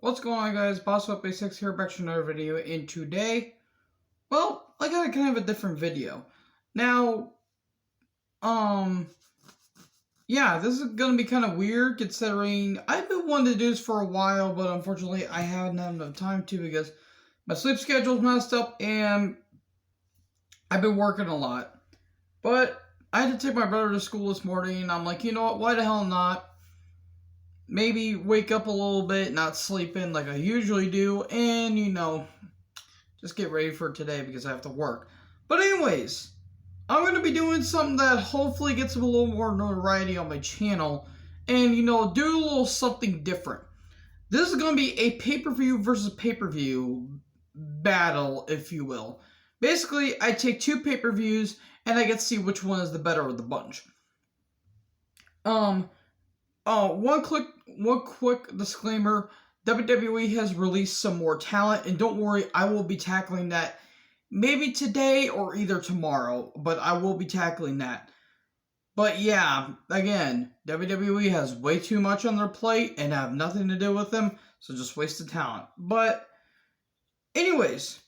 What's going on, guys? BossUp86 here, back to another video, and today, well, I got a kind of a different video. Now, yeah, this is gonna be kind of weird, considering I've been wanting to do this for a while, but unfortunately I haven't had enough time to, because my sleep schedule's messed up, and I've been working a lot. But I had to take my brother to school this morning, and I'm like, you know what, why the hell not? Maybe wake up a little bit, not sleeping like I usually do, and, just get ready for today because I have to work. But anyways, I'm going to be doing something that hopefully gets a little more notoriety on my channel, and, do a little something different. This is going to be a pay-per-view versus pay-per-view battle, if you will. Basically, I take two pay-per-views, and I get to see which one is the better of the bunch. One quick disclaimer. WWE has released some more talent, and don't worry, I will be tackling that maybe today or either tomorrow, but I will be tackling that. But yeah, again, WWE has way too much on their plate and have nothing to do with them, so just wasted talent. But anyways,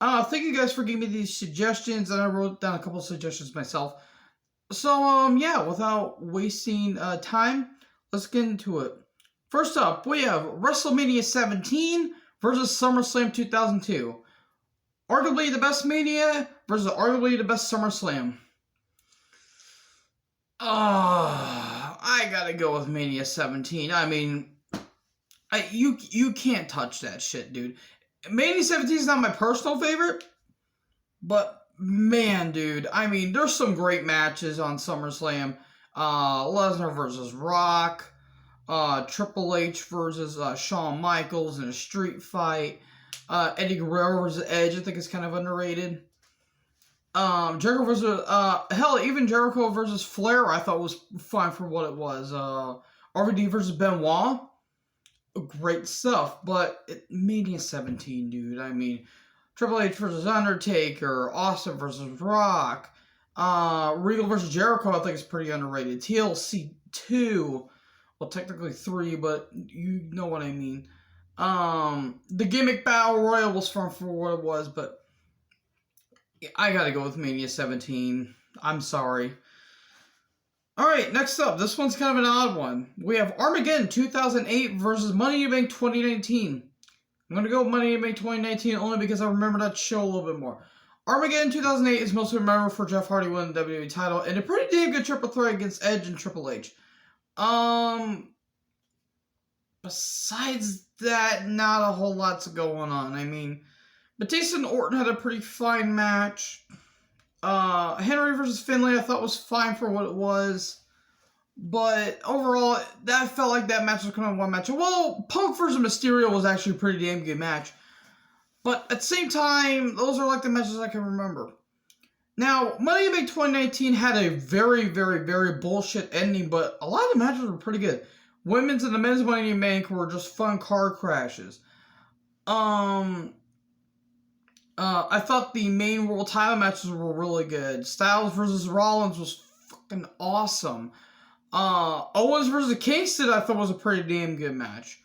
thank you guys for giving me these suggestions, and I wrote down a couple of suggestions myself. So, yeah, without wasting time, let's get into it. First up, we have Wrestlemania 17 versus Summerslam 2002. Arguably the best Mania versus arguably the best Summerslam. I gotta go with Mania 17. I mean, you can't touch that shit, dude. Mania 17 is not my personal favorite, but man, dude, I mean, there's some great matches on SummerSlam. Lesnar versus Rock, Triple H versus Shawn Michaels in a street fight, Eddie Guerrero versus Edge, I think is kind of underrated. Jericho versus, hell, even Jericho versus Flair I thought was fine for what it was. RVD versus Benoit, great stuff, but Mania 17, dude, I mean, Triple H versus Undertaker, Austin versus Rock, Regal versus Jericho I think is pretty underrated. TLC 2, well technically 3, but you know what I mean. The gimmick battle royal was fun for what it was, but I gotta go with Mania 17. I'm sorry. Alright, next up, this one's kind of an odd one. We have Armageddon 2008 versus Money in the Bank 2019. I'm going to go with Money in the Bank 2019 only because I remember that show a little bit more. Armageddon 2008 is mostly remembered for Jeff Hardy winning the WWE title and a pretty damn good triple threat against Edge and Triple H. Besides that, not a whole lot's going on. I mean, Batista and Orton had a pretty fine match. Henry versus Finlay I thought was fine for what it was. But overall, that felt like that match was kind of one match. Well, Punk versus Mysterio was actually a pretty damn good match. But at the same time, those are like the matches I can remember. Now, Money in the Bank 2019 had a very, very, very bullshit ending, but a lot of the matches were pretty good. Women's and the men's Money in the Bank were just fun car crashes. I thought the main world title matches were really good. Styles versus Rollins was fucking awesome. Owens versus Kingston I thought was a pretty damn good match.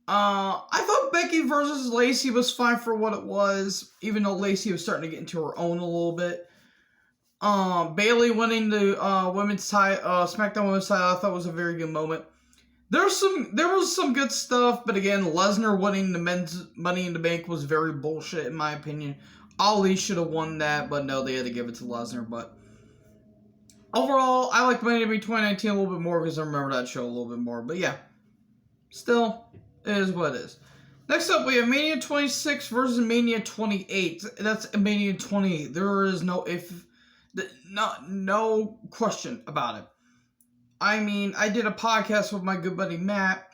I thought Becky versus Lacey was fine for what it was, even though Lacey was starting to get into her own a little bit. Bayley winning the women's title, SmackDown women's title, I thought was a very good moment. There was some good stuff, but again, Lesnar winning the men's Money in the Bank was very bullshit in my opinion. Ali should have won that, but no, they had to give it to Lesnar. But overall, I like Money in the Bank 2019 a little bit more because I remember that show a little bit more. But yeah, still, it is what it is. Next up, we have Mania 26 versus Mania 28. That's Mania 28. There is no no question about it. I mean, I did a podcast with my good buddy Matt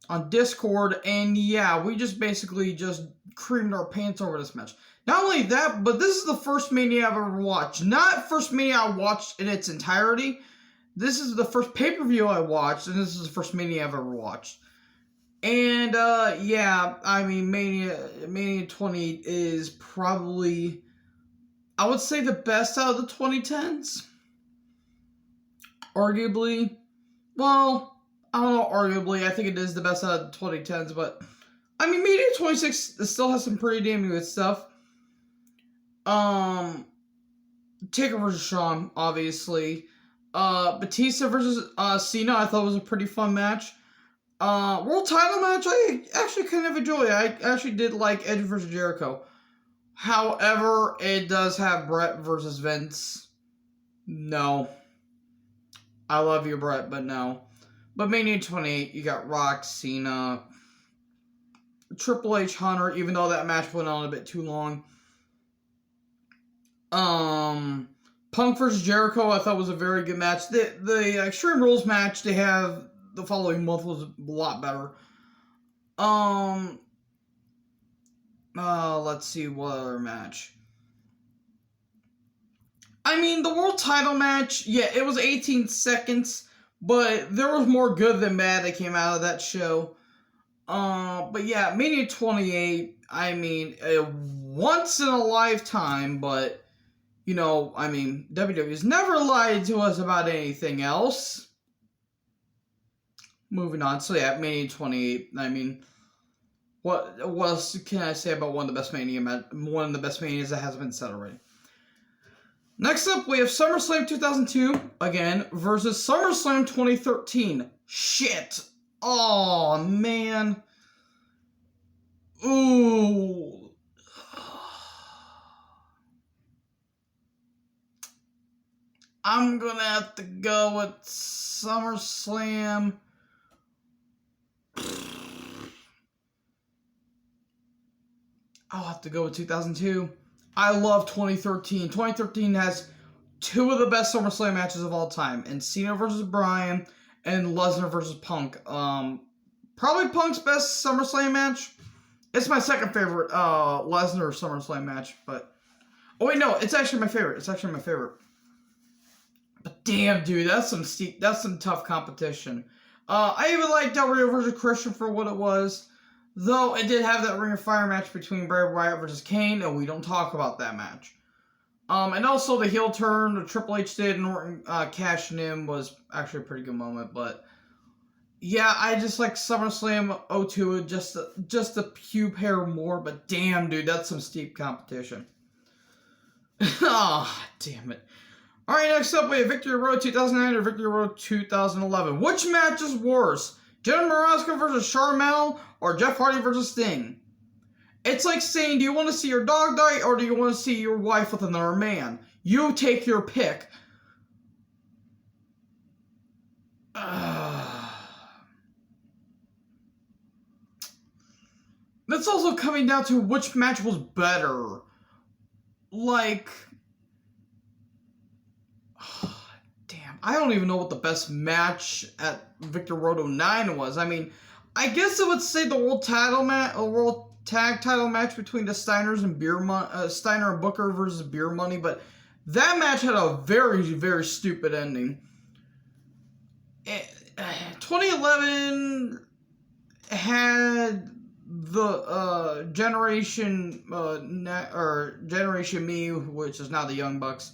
on Discord, and yeah, we just basically just creamed our pants over this match. Not only that, but this is the first Mania I've ever watched. Not first Mania I watched in its entirety. This is the first pay-per-view I watched, and this is the first Mania I've ever watched. And, yeah, I mean, Mania 20 is probably, I would say, the best out of the 2010s. Arguably. Well, I don't know, arguably, I think it is the best out of the 2010s, but I mean, Mania 26 still has some pretty damn good stuff. Taker versus Shawn, obviously. Batista versus Cena, I thought was a pretty fun match. World title match, I actually kind of enjoy. I actually did like Edge versus Jericho. However, it does have Brett versus Vince. No. I love you, Brett, but no. But Mania 28, you got Rock, Cena, Triple H, Hunter, even though that match went on a bit too long. Punk versus Jericho, I thought was a very good match. The Extreme Rules match they have the following month was a lot better. Let's see what other match. I mean, the world title match, yeah, it was 18 seconds, but there was more good than bad that came out of that show. But yeah, Mania 28, I mean, once in a lifetime, but, you know, I mean, WWE's never lied to us about anything else. Moving on, so yeah, Mania 28, I mean, what else can I say about one of the best Manias that hasn't been said already? Next up, we have SummerSlam 2002, again, versus SummerSlam 2013. Shit. Oh, man. Ooh. I'm gonna have to go with SummerSlam. I'll have to go with 2002. I love 2013. 2013 has two of the best SummerSlam matches of all time. And Cena versus Bryan and Lesnar versus Punk. Probably Punk's best SummerSlam match. It's my second favorite Lesnar SummerSlam match. But oh wait, no, it's actually my favorite. But damn, dude, that's some tough competition. I even like Del Rio versus Christian for what it was. Though it did have that Ring of Fire match between Bray Wyatt versus Kane, and we don't talk about that match. And also the heel turn that Triple H did and Orton cashing in was actually a pretty good moment. But yeah, I just like SummerSlam 02 just a few pair more. But damn, dude, that's some steep competition. Ah, damn it. All right, next up we have Victory Road 2009 or Victory Road 2011. Which match is worse? Jen Maraska versus Charmel or Jeff Hardy versus Sting? It's like saying, do you want to see your dog die or do you want to see your wife with another man? You take your pick. That's also coming down to which match was better. Like... I don't even know what the best match at Victor Road 09 was. I mean, I guess I would say the world tag title match between the Steiners and Steiner and Booker versus Beer Money, but that match had a very, very stupid ending. 2011 had the Generation Me, which is now the Young Bucks.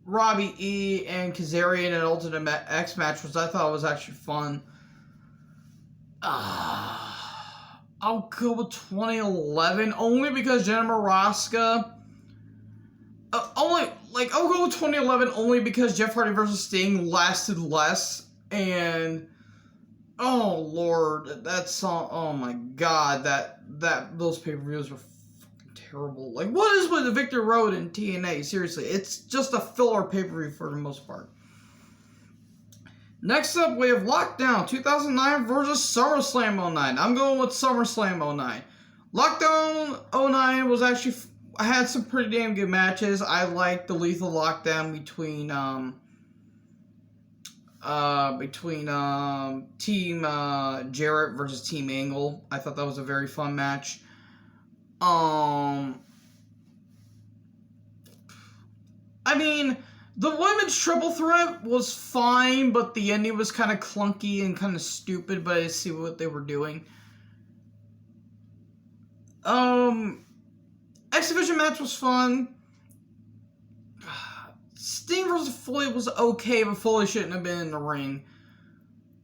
Robbie E. and Kazarian and Ultimate X match, which I thought was actually fun. I'll go with 2011 only because Jenna Maraska. I'll go with 2011 only because Jeff Hardy versus Sting lasted less, and oh lord, that song. Oh my god, those pay-per-views were terrible. Like, what is with the Victor Road and TNA? Seriously, it's just a filler pay-per-view for the most part. Next up, we have Lockdown 2009 versus SummerSlam 09. I'm going with SummerSlam 09. Lockdown 09 was actually... I had some pretty damn good matches. I liked the Lethal Lockdown between Team Jarrett versus Team Angle. I thought that was a very fun match. I mean, the women's triple threat was fine, but the ending was kind of clunky and kind of stupid, but I see what they were doing. Exhibition match was fun. Sting versus Foley was okay, but Foley shouldn't have been in the ring.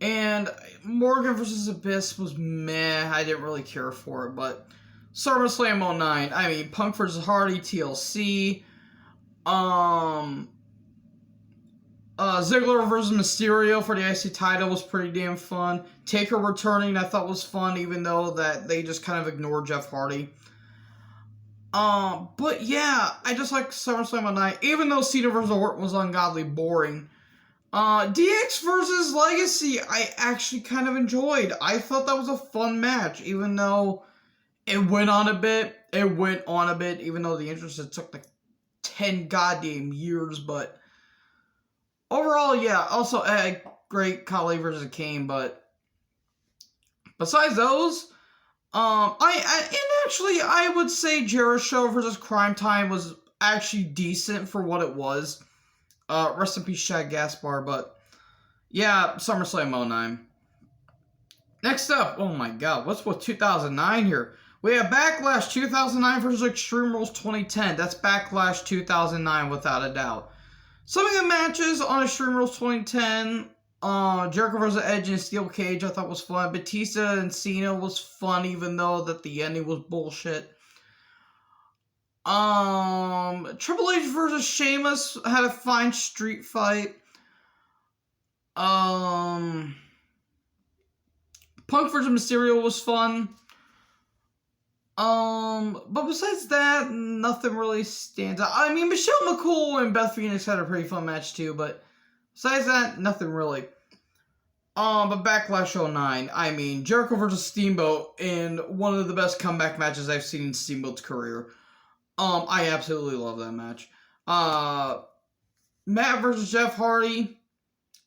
And Morgan versus Abyss was meh. I didn't really care for it, but Summerslam 09. I mean, Punk versus Hardy, TLC. Ziggler versus Mysterio for the IC title was pretty damn fun. Taker returning, I thought was fun, even though that they just kind of ignored Jeff Hardy. But yeah, I just like SummerSlam 09, even though Cena versus Orton was ungodly boring. DX versus Legacy, I actually kind of enjoyed. I thought that was a fun match, even though it went on a bit. Even though the entrance took like 10 goddamn years, but overall, yeah. Also, great Khali versus Kane, but besides those, I would say Jericho versus Crime Time was actually decent for what it was. Rest in peace, Shad Gaspar, but yeah, SummerSlam 09. Next up, oh my god, what's with 2009 here? We have Backlash 2009 versus Extreme Rules 2010. That's Backlash 2009 without a doubt. Some of the matches on Extreme Rules 2010, Jericho versus Edge in a Steel Cage, I thought was fun. Batista and Cena was fun, even though that the ending was bullshit. Triple H versus Sheamus had a fine street fight. Punk versus Mysterio was fun. But besides that, nothing really stands out. I mean, Michelle McCool and Beth Phoenix had a pretty fun match too, but besides that, nothing really. But Backlash 09, I mean, Jericho versus Steamboat in one of the best comeback matches I've seen in Steamboat's career. I absolutely love that match. Matt versus Jeff Hardy.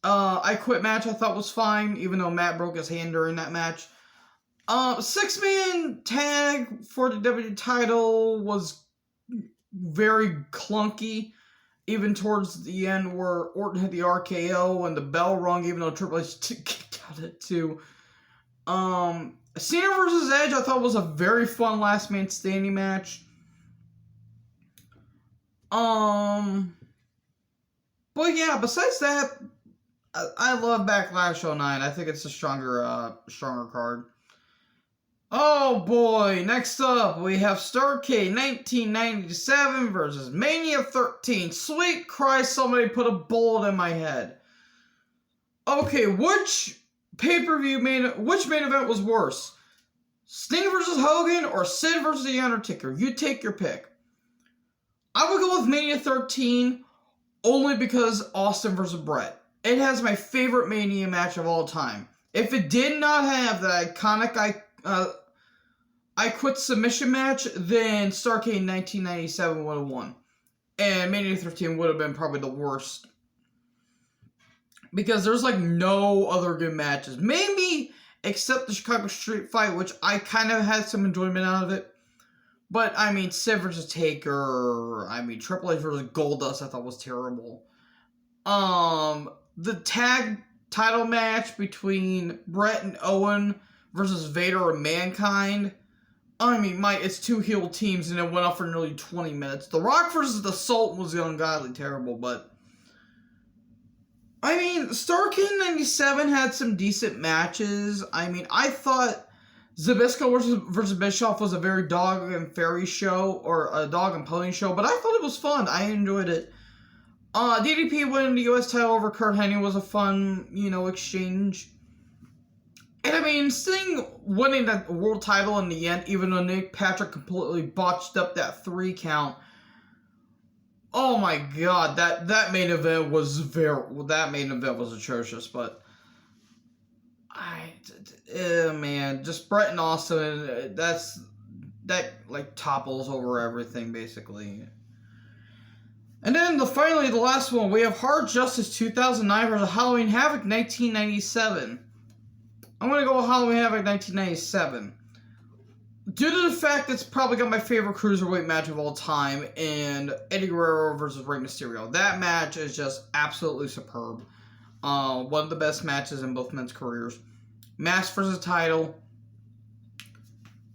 I Quit match I thought was fine, even though Matt broke his hand during that match. 6-man tag for the WWE title was very clunky, even towards the end where Orton hit the RKO and the bell rung, even though Triple H kicked out at 2. Cena versus Edge I thought was a very fun last man standing match. But yeah, besides that, I love Backlash 09. I think it's a stronger card. Oh boy, next up we have Starrcade 1997 versus Mania 13. Sweet Christ, somebody put a bullet in my head. Okay, which main event was worse? Sting versus Hogan or Sid versus The Undertaker? You take your pick. I would go with Mania 13 only because Austin versus Brett. It has my favorite Mania match of all time. If it did not have that iconic I Quit submission match, then Starrcade 1997 would have won. And Mania 13 would have been probably the worst. Because there's like no other good matches. Maybe except the Chicago Street Fight, which I kind of had some enjoyment out of it. But, I mean, Sid versus Taker, I mean, Triple H versus Goldust I thought was terrible. The tag title match between Brett and Owen versus Vader and Mankind. I mean, it's two heel teams and it went on for nearly 20 minutes. The Rock versus the Sultan was ungodly terrible, but I mean, Starrcade 97 had some decent matches. I mean, I thought Zbyszko versus Bischoff was a very dog and fairy show, or a dog and pony show, but I thought it was fun. I enjoyed it. DDP winning the U.S. title over Kurt Hennig was a fun, exchange. And I mean, Sting winning that world title in the end, even though Nick Patrick completely botched up that 3 count. Oh my god, that main event was atrocious, but man, just Brett and Austin, that like topples over everything basically. And then finally the last one, we have Hard Justice 2009 versus Halloween Havoc 1997. I'm going to go with Halloween Havoc 1997. Due to the fact it's probably got my favorite cruiserweight match of all time, and Eddie Guerrero versus Rey Mysterio. That match is just absolutely superb. One of the best matches in both men's careers. Mask versus title.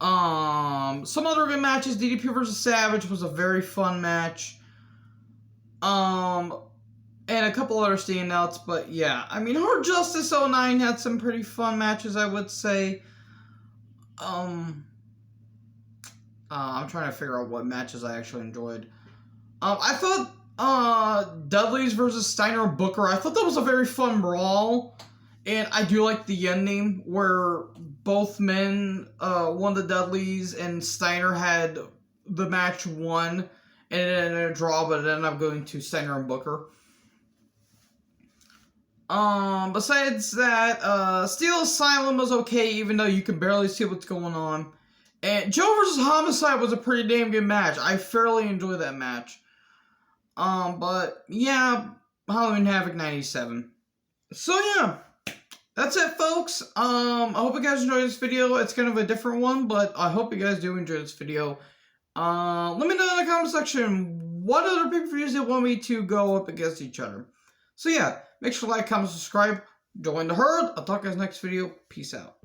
Some other good matches. DDP versus Savage was a very fun match. and a couple other standouts, but yeah, I mean, Hard Justice 09 had some pretty fun matches, I would say. I'm trying to figure out what matches I actually enjoyed. I thought Dudley's versus Steiner and Booker, I thought that was a very fun brawl. And I do like the ending where both men won the Dudleys and Steiner had the match won and it ended in a draw, but it ended up going to Steiner and Booker. Besides that, Steel Asylum was okay, even though you can barely see what's going on. And Joe versus Homicide was a pretty damn good match. I fairly enjoyed that match. But yeah, Halloween Havoc 97. So yeah, that's it, folks. I hope you guys enjoyed this video. It's kind of a different one, but I hope you guys do enjoy this video. Let me know in the comment section what other PPVs you want me to go up against each other. So yeah, make sure to like, comment, subscribe, join the herd. I'll talk to you guys next video. Peace out.